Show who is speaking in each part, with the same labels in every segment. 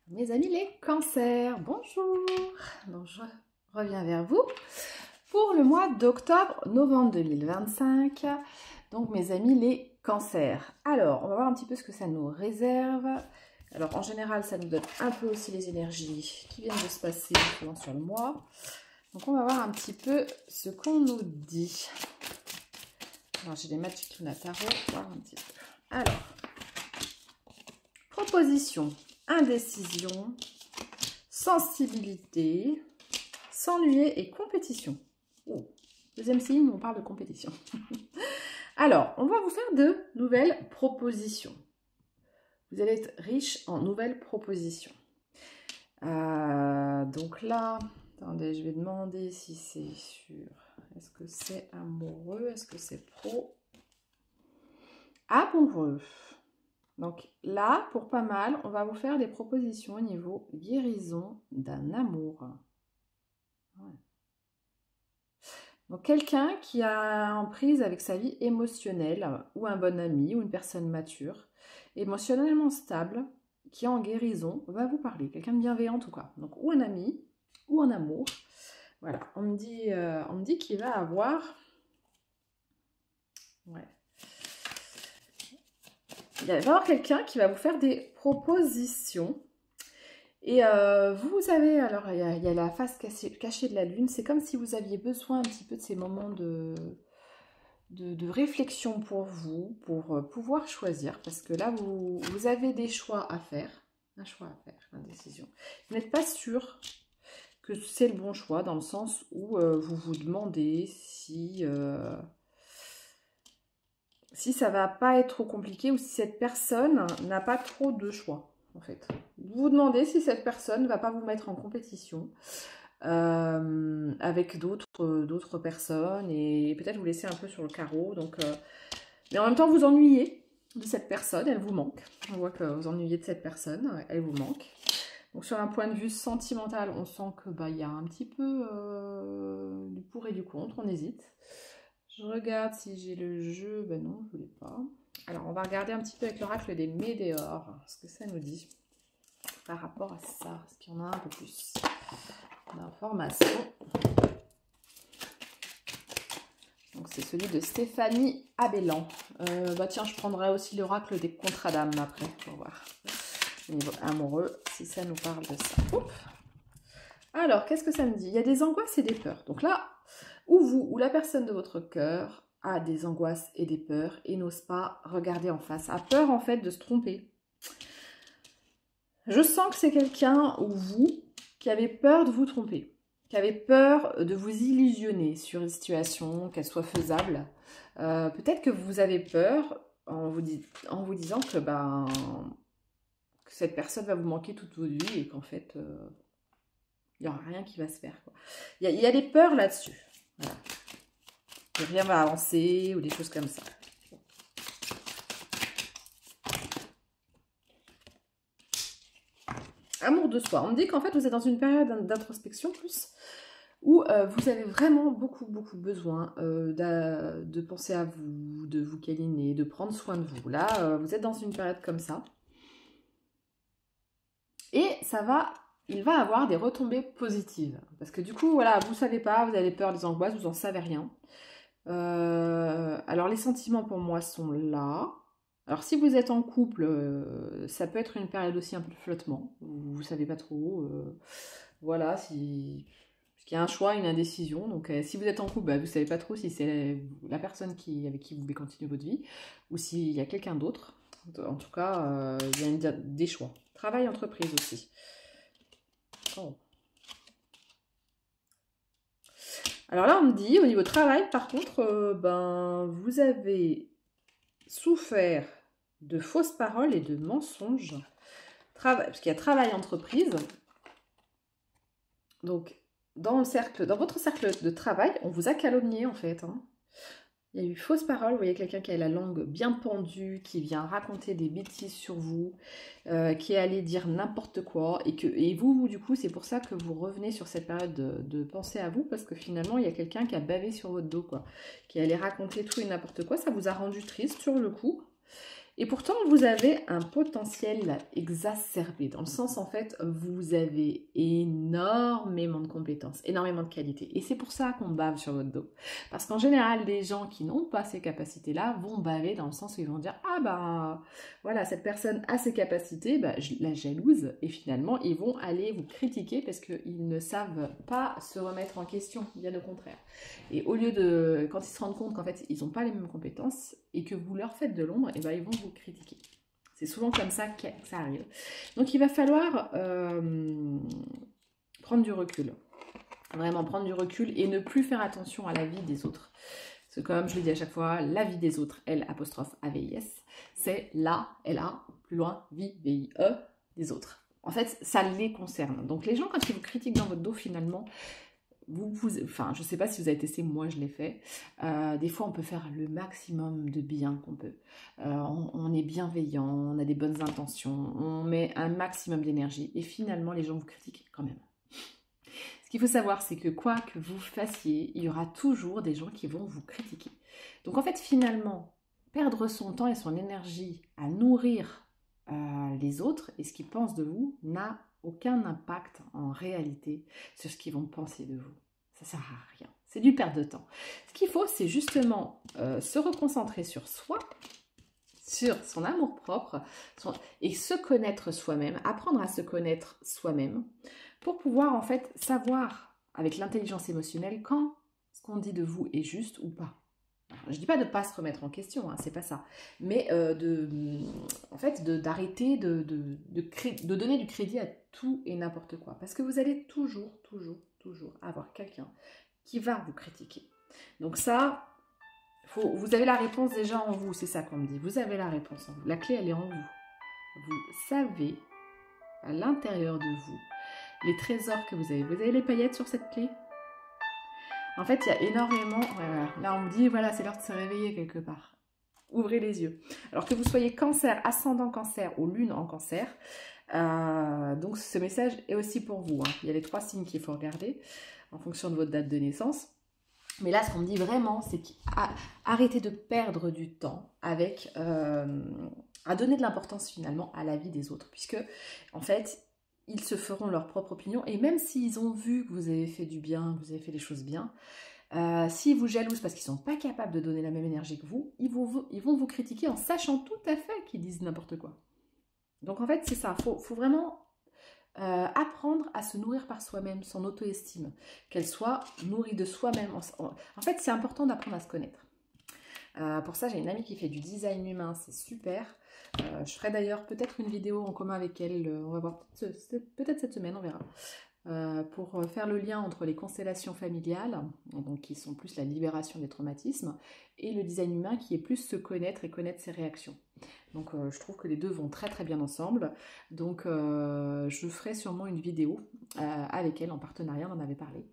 Speaker 1: Mes amis les cancers, bonjour. Donc je reviens vers vous pour le mois d'octobre-novembre 2025. Donc mes amis les cancers. Alors on va voir un petit peu ce que ça nous réserve. Alors en général ça nous donne un peu aussi les énergies qui viennent de se passer sur le mois. Donc on va voir un petit peu ce qu'on nous dit. Alors j'ai les Magic Luna Tarot, voir un petit peu. Alors, proposition. Indécision, sensibilité, s'ennuyer et compétition. Oh, deuxième signe, on parle de compétition. Alors, on va vous faire de nouvelles propositions. Vous allez être riche en nouvelles propositions. Donc là, attendez, je vais demander si c'est sûr. Est-ce que c'est amoureux? Est-ce que c'est pro? Amoureux. Donc là, pour pas mal, on va vous faire des propositions au niveau guérison d'un amour. Ouais. Donc quelqu'un qui a en prise avec sa vie émotionnelle, ou un bon ami, ou une personne mature, émotionnellement stable, qui est en guérison, va vous parler. Quelqu'un de bienveillant en tout cas. Donc ou un ami, ou un amour. Voilà, on me dit qu'il va avoir... Ouais. Il va y avoir quelqu'un qui va vous faire des propositions. Et vous savez, alors il y a la face cachée de la lune. C'est comme si vous aviez besoin un petit peu de ces moments de réflexion pour vous, pour pouvoir choisir. Parce que là, vous avez des choix à faire. Un choix à faire, une décision. Vous n'êtes pas sûr que c'est le bon choix, dans le sens où vous vous demandez si... si ça va pas être trop compliqué ou si cette personne n'a pas trop de choix, en fait. Vous vous demandez si cette personne ne va pas vous mettre en compétition avec d'autres personnes et peut-être vous laisser un peu sur le carreau. Donc, mais en même temps, vous ennuyez de cette personne, elle vous manque. On voit que vous ennuyez de cette personne, elle vous manque. Donc, sur un point de vue sentimental, on sent que y a un petit peu du pour et du contre, on hésite. Je regarde si j'ai le jeu. Ben non, je ne voulais pas. Alors, on va regarder un petit peu avec l'oracle des Médéors, ce que ça nous dit par rapport à ça. Est-ce qu'il y en a un peu plus d'informations? Donc, c'est celui de Stéphanie Abellan. Tiens, je prendrai aussi l'oracle des contrats d'âme après, pour voir. Au niveau amoureux, si ça nous parle de ça. Oups. Alors, qu'est-ce que ça me dit? Il y a des angoisses et des peurs. Donc là, ou vous, ou la personne de votre cœur a des angoisses et des peurs et n'ose pas regarder en face, a peur en fait de se tromper. Je sens que c'est quelqu'un ou vous qui avez peur de vous tromper, qui avez peur de vous illusionner sur une situation, qu'elle soit faisable. Peut-être que vous avez peur en vous disant que, que cette personne va vous manquer toute votre vie et qu'en fait, il n'y aura rien qui va se faire. Il y a des peurs là-dessus. Voilà. Que rien va avancer ou des choses comme ça. Amour de soi. On me dit qu'en fait, vous êtes dans une période d'introspection plus, où vous avez vraiment beaucoup besoin de penser à vous, de vous câliner, de prendre soin de vous. Là, vous êtes dans une période comme ça. Et il va avoir des retombées positives. Parce que du coup, voilà, vous ne savez pas, vous avez peur des angoisses, vous n'en savez rien. Alors les sentiments pour moi sont là. Alors si vous êtes en couple, ça peut être une période aussi un peu de flottement. Vous ne savez pas trop. Voilà, parce qu'il y a un choix, une indécision. Donc si vous êtes en couple, vous ne savez pas trop si c'est la personne avec qui vous voulez continuer votre vie ou s'il y a quelqu'un d'autre. En tout cas, il y a des choix. Travail, entreprise aussi. Oh. Alors là, on me dit, au niveau travail, par contre, vous avez souffert de fausses paroles et de mensonges. Parce qu'il y a travail, entreprise. Donc, dans votre cercle de travail, on vous a calomnié, en fait. Hein. Il y a eu fausses paroles. Vous voyez quelqu'un qui a la langue bien pendue, qui vient raconter des bêtises sur vous, qui est allé dire n'importe quoi. Et vous, du coup, c'est pour ça que vous revenez sur cette période de penser à vous, parce que finalement, il y a quelqu'un qui a bavé sur votre dos, quoi. Qui est allé raconter tout et n'importe quoi. Ça vous a rendu triste sur le coup. Et pourtant, vous avez un potentiel exacerbé, dans le sens, en fait, vous avez énormément de compétences, énormément de qualités. Et c'est pour ça qu'on bave sur votre dos. Parce qu'en général, les gens qui n'ont pas ces capacités-là vont baver dans le sens où ils vont dire « Ah bah, voilà, cette personne a ces capacités, bah, je la jalouse. » Et finalement, ils vont aller vous critiquer parce qu'ils ne savent pas se remettre en question, bien au contraire. Et au lieu de, quand ils se rendent compte qu'en fait, ils n'ont pas les mêmes compétences et que vous leur faites de l'ombre, et ben ils vont vous critiquer. C'est souvent comme ça que ça arrive. Donc il va falloir prendre du recul. Vraiment prendre du recul et ne plus faire attention à la vie des autres. Parce que comme je le dis à chaque fois, la vie des autres, L apostrophe A-V-I-S, c'est la, L-A, plus loin, vie, V-I-E, des autres. En fait, ça les concerne. Donc les gens, quand ils vous critiquent dans votre dos, finalement, enfin, je ne sais pas si vous avez testé, moi je l'ai fait. Des fois, on peut faire le maximum de bien qu'on peut. On est bienveillant, on a des bonnes intentions, on met un maximum d'énergie et finalement, les gens vous critiquent quand même. Ce qu'il faut savoir, c'est que quoi que vous fassiez, il y aura toujours des gens qui vont vous critiquer. Donc en fait, finalement, perdre son temps et son énergie à nourrir les autres et ce qu'ils pensent de vous n'a aucun impact en réalité sur ce qu'ils vont penser de vous. Ça sert à rien. C'est du perte de temps. Ce qu'il faut, c'est justement se reconcentrer sur soi, sur son amour-propre et se connaître soi-même, apprendre à se connaître soi-même pour pouvoir en fait savoir avec l'intelligence émotionnelle quand ce qu'on dit de vous est juste ou pas. Alors, je ne dis pas de ne pas se remettre en question, hein, c'est pas ça, mais en fait, d'arrêter de donner du crédit à tout et n'importe quoi. Parce que vous allez toujours avoir quelqu'un qui va vous critiquer. Donc ça, vous avez la réponse déjà en vous, c'est ça qu'on me dit. Vous avez la réponse en vous. La clé, elle est en vous. Vous savez, à l'intérieur de vous, les trésors que vous avez. Vous avez les paillettes sur cette clé ? En fait, il y a énormément... Voilà. Là, on me dit, voilà, c'est l'heure de se réveiller quelque part. Ouvrez les yeux. Alors que vous soyez cancer, ascendant cancer ou lune en cancer, donc ce message est aussi pour vous. Hein. Il y a les 3 signes qu'il faut regarder en fonction de votre date de naissance. Mais là, ce qu'on me dit vraiment, c'est qu'arrêtez de perdre du temps avec... à donner de l'importance finalement à la vie des autres. Puisque, en fait... ils se feront leur propre opinion, et même s'ils ont vu que vous avez fait du bien, que vous avez fait les choses bien, s'ils vous jalousent parce qu'ils ne sont pas capables de donner la même énergie que vous, ils vont vous critiquer en sachant tout à fait qu'ils disent n'importe quoi. Donc en fait, c'est ça, faut vraiment apprendre à se nourrir par soi-même, son auto-estime, qu'elle soit nourrie de soi-même. En fait, c'est important d'apprendre à se connaître. Pour ça, j'ai une amie qui fait du design humain, c'est super. Je ferai d'ailleurs peut-être une vidéo en commun avec elle, on va voir, peut-être cette semaine, on verra, pour faire le lien entre les constellations familiales, donc qui sont plus la libération des traumatismes, et le design humain qui est plus se connaître et connaître ses réactions. Donc je trouve que les deux vont très très bien ensemble, donc je ferai sûrement une vidéo avec elle en partenariat, on en avait parlé,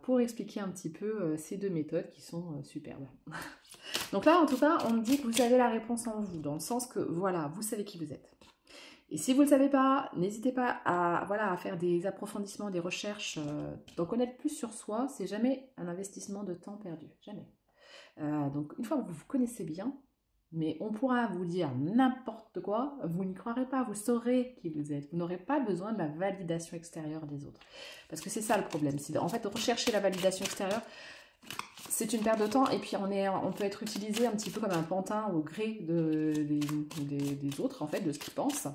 Speaker 1: pour expliquer un petit peu ces deux méthodes qui sont superbes. Donc là, en tout cas, on me dit que vous avez la réponse en vous, dans le sens que, voilà, vous savez qui vous êtes. Et si vous ne le savez pas, n'hésitez pas à faire des approfondissements, des recherches, d'en connaître plus sur soi. C'est jamais un investissement de temps perdu, jamais. Donc, une fois que vous vous connaissez bien, mais on pourra vous dire n'importe quoi, vous n'y croirez pas, vous saurez qui vous êtes. Vous n'aurez pas besoin de la validation extérieure des autres. Parce que c'est ça le problème, c'est en fait de rechercher la validation extérieure. C'est une perte de temps et puis on peut être utilisé un petit peu comme un pantin au gré des autres, en fait, de ce qu'ils pensent.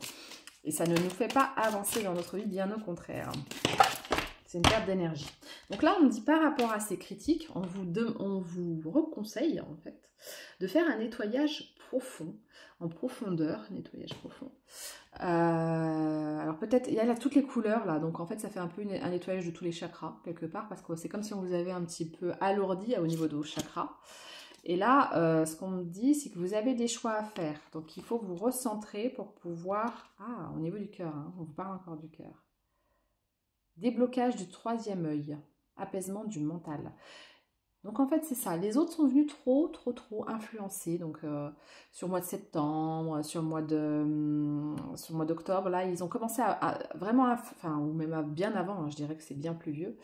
Speaker 1: Et ça ne nous fait pas avancer dans notre vie, bien au contraire. C'est une perte d'énergie. Donc là, on me dit par rapport à ces critiques, on vous reconseille, en fait, de faire un nettoyage profond, en profondeur, nettoyage profond. Alors peut-être, il y a là toutes les couleurs là, donc en fait ça fait un peu un nettoyage de tous les chakras quelque part, parce que c'est comme si on vous avait un petit peu alourdi au niveau de vos chakras. Et là, ce qu'on me dit, c'est que vous avez des choix à faire, donc il faut vous recentrer pour pouvoir... Ah, au niveau du cœur, hein, on vous parle encore du cœur. Déblocage du 3e œil, apaisement du mental. Donc en fait c'est ça, les autres sont venus trop influencer, donc sur le mois de septembre, sur le mois d'octobre, là ils ont commencé à vraiment, enfin ou même bien avant, hein, je dirais que c'est bien plus vieux,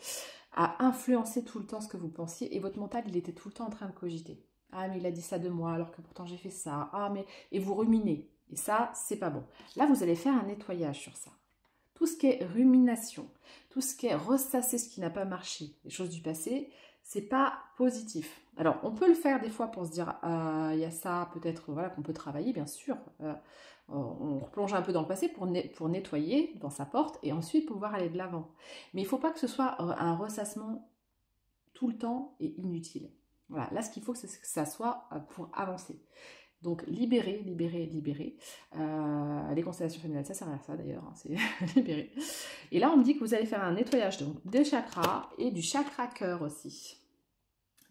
Speaker 1: à influencer tout le temps ce que vous pensiez, et votre mental il était tout le temps en train de cogiter. Ah, mais il a dit ça de moi, alors que pourtant j'ai fait ça. Ah, mais... Et vous ruminez. Et ça, c'est pas bon. Là, vous allez faire un nettoyage sur ça. Tout ce qui est rumination, tout ce qui est ressasser ce qui n'a pas marché, les choses du passé, c'est pas positif. Alors, on peut le faire des fois pour se dire, il y a ça peut-être voilà, qu'on peut travailler, bien sûr. On replonge un peu dans le passé pour nettoyer dans sa porte et ensuite pouvoir aller de l'avant. Mais il ne faut pas que ce soit un ressassement tout le temps et inutile. Voilà, là, ce qu'il faut, c'est que ça soit pour avancer. Donc, libérer, libérer, libérer. Les constellations familiales, ça sert à ça d'ailleurs, hein, c'est libérer. Et là, on me dit que vous allez faire un nettoyage donc, des chakras et du chakra cœur aussi.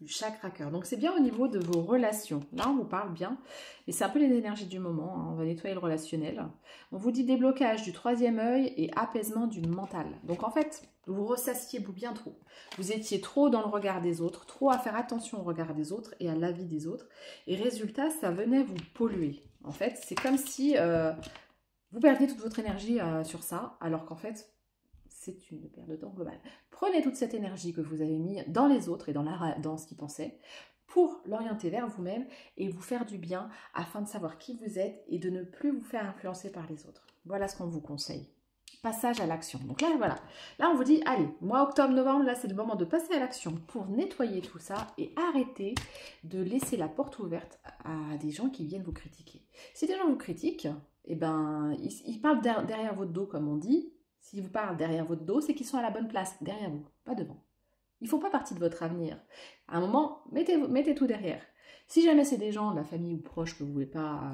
Speaker 1: Du chakra cœur. Donc, c'est bien au niveau de vos relations. Là, on vous parle bien. Et c'est un peu les énergies du moment. Hein. On va nettoyer le relationnel. On vous dit déblocage du troisième œil et apaisement du mental. Donc, en fait, vous ressassiez bien trop. Vous étiez trop dans le regard des autres, trop à faire attention au regard des autres et à l'avis des autres. Et résultat, ça venait vous polluer. En fait, c'est comme si vous perdiez toute votre énergie sur ça, alors qu'en fait, c'est une perte de temps globale. Prenez toute cette énergie que vous avez mis dans les autres et dans ce qu'ils pensaient pour l'orienter vers vous-même et vous faire du bien afin de savoir qui vous êtes et de ne plus vous faire influencer par les autres. Voilà ce qu'on vous conseille. Passage à l'action. Donc là, voilà. Là, on vous dit, allez, mois octobre-novembre, là, c'est le moment de passer à l'action pour nettoyer tout ça et arrêter de laisser la porte ouverte à des gens qui viennent vous critiquer. Si des gens vous critiquent, eh ben, ils parlent derrière votre dos, comme on dit. S'ils vous parlent derrière votre dos, c'est qu'ils sont à la bonne place, derrière vous, pas devant. Ils ne font pas partie de votre avenir. À un moment, mettez tout derrière. Si jamais c'est des gens de la famille ou proches que vous ne voulez pas,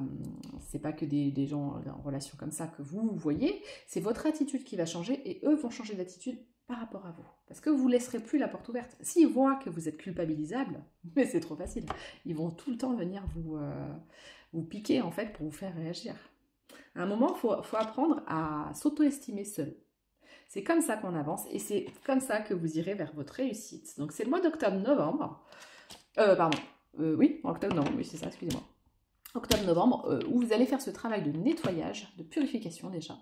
Speaker 1: c'est pas que des gens en relation comme ça que vous voyez, c'est votre attitude qui va changer et eux vont changer d'attitude par rapport à vous. Parce que vous ne laisserez plus la porte ouverte. S'ils voient que vous êtes culpabilisable, mais c'est trop facile, ils vont tout le temps venir vous piquer en fait pour vous faire réagir. À un moment, il faut apprendre à s'auto-estimer seul. C'est comme ça qu'on avance et c'est comme ça que vous irez vers votre réussite. Donc c'est le mois d'octobre-novembre. Oui, octobre-novembre, oui c'est ça, excusez-moi. Octobre-novembre, où vous allez faire ce travail de nettoyage, de purification déjà.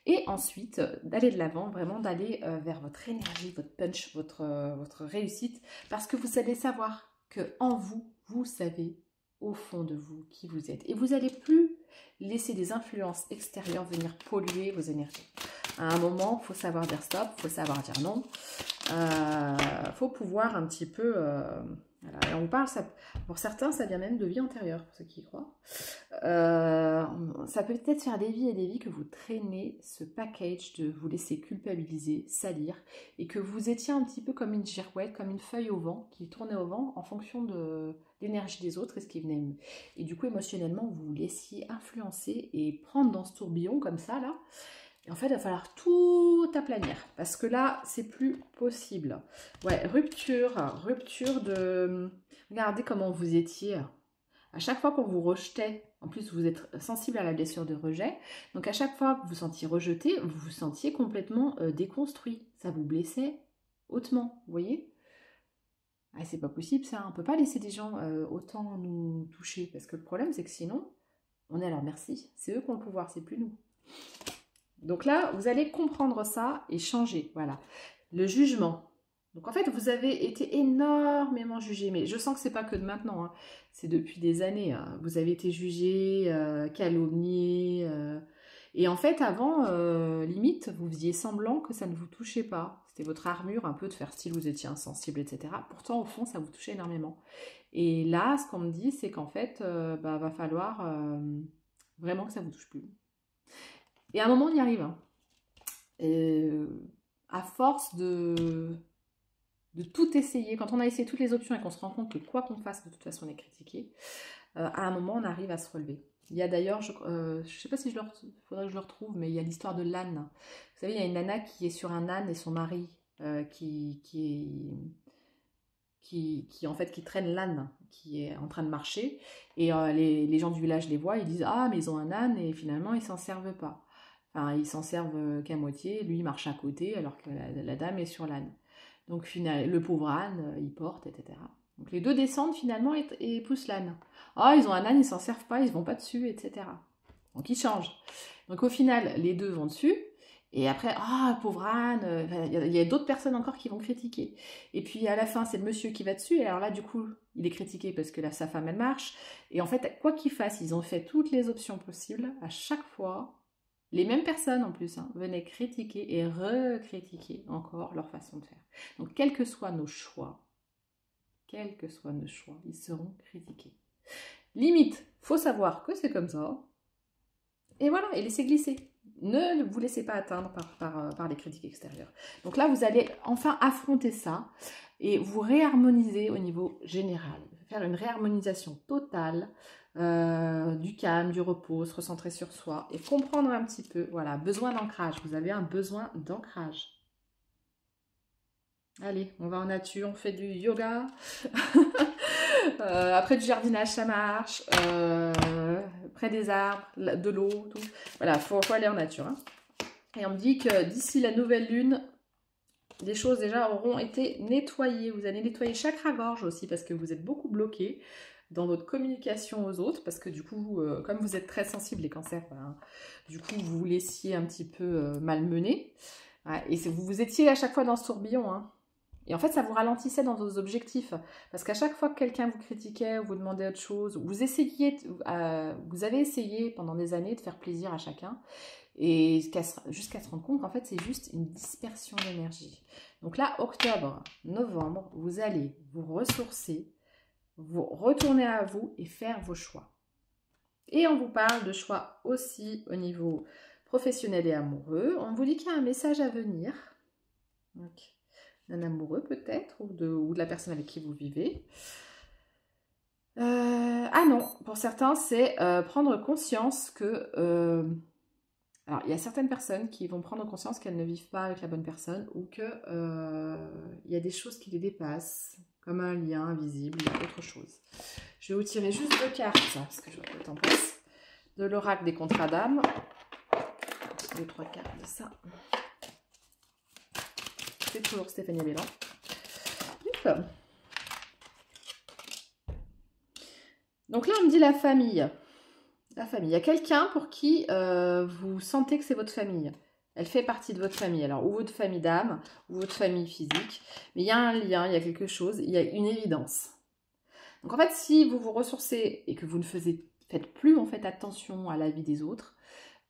Speaker 1: Et ensuite, d'aller de l'avant, vraiment d'aller vers votre énergie, votre punch, votre réussite. Parce que vous allez savoir qu'en vous, vous savez au fond de vous qui vous êtes. Et vous n'allez plus laisser des influences extérieures venir polluer vos énergies. À un moment, il faut savoir dire stop, il faut savoir dire non. Il faut pouvoir un petit peu... voilà. Et on vous parle, ça, pour certains, ça vient même de vie antérieure, pour ceux qui y croient. Ça peut peut-être faire des vies et des vies que vous traînez ce package de vous laisser culpabiliser, salir, et que vous étiez un petit peu comme une girouette, comme une feuille au vent, qui tournait au vent en fonction de l'énergie des autres et ce qui venait. Et du coup, émotionnellement, vous vous laissiez influencer et prendre dans ce tourbillon comme ça, là. Et en fait, il va falloir tout aplanir, parce que là, c'est plus possible. Ouais, rupture de... Regardez comment vous étiez. À chaque fois qu'on vous rejetait, en plus vous êtes sensible à la blessure de rejet, donc à chaque fois que vous vous sentiez rejeté, vous vous sentiez complètement déconstruit. Ça vous blessait hautement, vous voyez? Ah, c'est pas possible ça, on peut pas laisser des gens autant nous toucher, parce que le problème c'est que sinon, on est à leur merci. C'est eux qui ont le pouvoir, c'est plus nous. Donc là, vous allez comprendre ça et changer, voilà. Le jugement. Donc en fait, vous avez été énormément jugé, mais je sens que c'est pas que de maintenant, hein. C'est depuis des années. Hein. Vous avez été jugé, calomnié, et en fait, avant, limite, vous faisiez semblant que ça ne vous touchait pas. C'était votre armure, un peu de faire style, vous étiez insensible, etc. Pourtant, au fond, ça vous touchait énormément. Et là, ce qu'on me dit, c'est qu'en fait, va falloir vraiment que ça vous touche plus. Et à un moment, on y arrive. Hein. À force de tout essayer, quand on a essayé toutes les options et qu'on se rend compte que quoi qu'on fasse, de toute façon, on est critiqué, à un moment, on arrive à se relever. Il y a d'ailleurs, je ne sais pas si faudrait que je le retrouve, mais il y a l'histoire de l'âne. Vous savez, il y a une nana qui est sur un âne et son mari qui en fait, qui traîne l'âne, qui est en train de marcher. Et les gens du village les voient, ils disent « Ah, mais ils ont un âne » et finalement, ils s'en servent pas. Enfin, ils s'en servent qu'à moitié. Lui, il marche à côté alors que la dame est sur l'âne. Donc, le pauvre âne, il porte, etc. Donc, les deux descendent finalement et poussent l'âne. Ah, ils ont un âne, ils s'en servent pas, ils ne vont pas dessus, etc. Donc, ils changent. Donc, au final, les deux vont dessus. Et après, ah, pauvre Anne, il y a d'autres personnes encore qui vont critiquer. Et puis à la fin, c'est le monsieur qui va dessus, et alors là, du coup, il est critiqué parce que là, sa femme, elle marche. Et en fait, quoi qu'il fasse, ils ont fait toutes les options possibles. À chaque fois, les mêmes personnes en plus, hein, venaient critiquer et recritiquer encore leur façon de faire. Donc, quels que soient nos choix, ils seront critiqués. Limite, faut savoir que c'est comme ça. Et voilà, et laissez glisser. Ne vous laissez pas atteindre par les critiques extérieures. Donc là, vous allez enfin affronter ça et vous réharmoniser au niveau général. Faire une réharmonisation totale du calme, du repos, se recentrer sur soi et comprendre un petit peu, voilà, besoin d'ancrage. Vous avez un besoin d'ancrage. Allez, on va en nature, on fait du yoga. Après du jardinage, ça marche. Près des arbres, de l'eau, tout. Voilà, faut aller en nature. Hein. Et on me dit que d'ici la nouvelle lune, les choses déjà auront été nettoyées. Vous allez nettoyer chakra-gorge aussi parce que vous êtes beaucoup bloqué dans votre communication aux autres. Parce que du coup, comme vous êtes très sensible les cancers, ben, du coup, vous vous laissiez un petit peu malmener. Ouais, et vous étiez à chaque fois dans ce tourbillon. Hein. Et en fait, ça vous ralentissait dans vos objectifs. Parce qu'à chaque fois que quelqu'un vous critiquait ou vous demandait autre chose, vous avez essayé pendant des années de faire plaisir à chacun. Et jusqu'à se rendre compte qu'en fait, c'est juste une dispersion d'énergie. Donc là, octobre, novembre, vous allez vous ressourcer, vous retourner à vous et faire vos choix. Et on vous parle de choix aussi au niveau professionnel et amoureux. On vous dit qu'il y a un message à venir. Donc, d'un amoureux peut-être, ou de la personne avec qui vous vivez. Ah non, pour certains, c'est prendre conscience que... alors, il y a certaines personnes qui vont prendre conscience qu'elles ne vivent pas avec la bonne personne ou qu'il y a des choses qui les dépassent, comme un lien invisible, autre chose. Je vais vous tirer juste 2 cartes, parce que je vois que le temps passe, de l'oracle des contrats d'âme. 2-3 cartes de ça. C'est toujours Stéphanie Bélan. Donc là, on me dit la famille. La famille. Il y a quelqu'un pour qui vous sentez que c'est votre famille. Elle fait partie de votre famille. Alors, ou votre famille d'âme, ou votre famille physique. Mais il y a un lien, il y a quelque chose, il y a une évidence. Donc en fait, si vous vous ressourcez et que vous ne faites plus en fait attention à la vie des autres,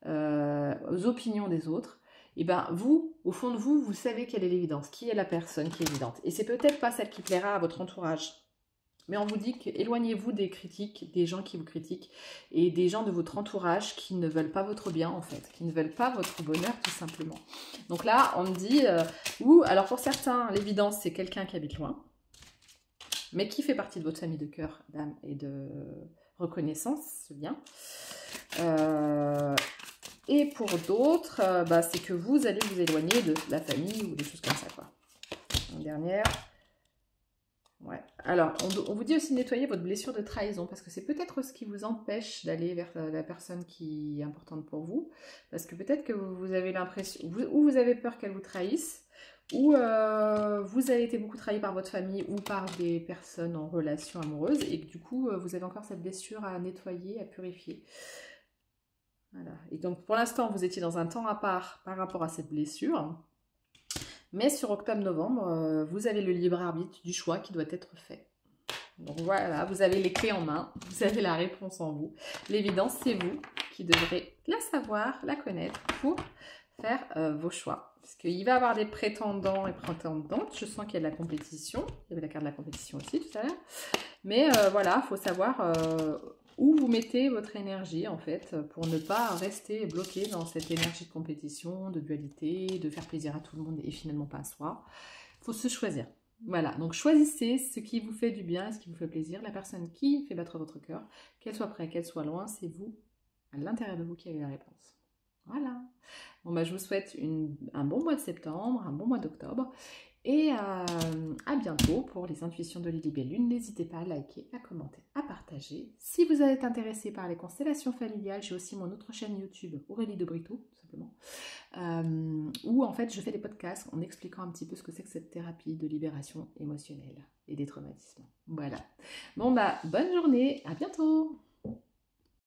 Speaker 1: aux opinions des autres, et ben vous, au fond de vous, vous savez quelle est l'évidence, qui est la personne qui est évidente. Et c'est peut-être pas celle qui plaira à votre entourage. Mais on vous dit qu'éloignez-vous des critiques, des gens qui vous critiquent, et des gens de votre entourage qui ne veulent pas votre bien en fait, qui ne veulent pas votre bonheur tout simplement. Donc là, on me dit, alors pour certains, l'évidence c'est quelqu'un qui habite loin, mais qui fait partie de votre famille de cœur, d'âme et de reconnaissance, ce lien. Et pour d'autres, c'est que vous allez vous éloigner de la famille ou des choses comme ça, quoi. Une dernière. Ouais. Alors, on vous dit aussi de nettoyer votre blessure de trahison, parce que c'est peut-être ce qui vous empêche d'aller vers la personne qui est importante pour vous, parce que peut-être que vous avez l'impression, ou vous avez peur qu'elle vous trahisse, ou vous avez été beaucoup trahi par votre famille ou par des personnes en relation amoureuse, et que du coup, vous avez encore cette blessure à nettoyer, à purifier. Voilà. Et donc, pour l'instant, vous étiez dans un temps à part par rapport à cette blessure. Mais sur octobre-novembre, vous avez le libre arbitre du choix qui doit être fait. Donc voilà, vous avez les clés en main, vous avez la réponse en vous. L'évidence, c'est vous qui devrez la savoir, la connaître pour faire vos choix. Parce qu'il va y avoir des prétendants et prétendantes. Je sens qu'il y a de la compétition. Il y avait la carte de la compétition aussi tout à l'heure. Mais voilà, il faut savoir où vous mettez votre énergie en fait pour ne pas rester bloqué dans cette énergie de compétition, de dualité, de faire plaisir à tout le monde et finalement pas à soi. Il faut se choisir. Voilà, donc choisissez ce qui vous fait du bien et ce qui vous fait plaisir. La personne qui fait battre votre cœur, qu'elle soit près, qu'elle soit loin, c'est vous, à l'intérieur de vous, qui avez la réponse. Voilà. Bon, je vous souhaite un bon mois de septembre, un bon mois d'octobre. Et à bientôt pour les intuitions de Lily Belle Lune. N'hésitez pas à liker, à commenter, à partager. Si vous êtes intéressé par les constellations familiales, j'ai aussi mon autre chaîne YouTube, Aurélie de Brito, tout simplement, où en fait je fais des podcasts en expliquant un petit peu ce que c'est que cette thérapie de libération émotionnelle et des traumatismes. Voilà. Bon, bonne journée, à bientôt!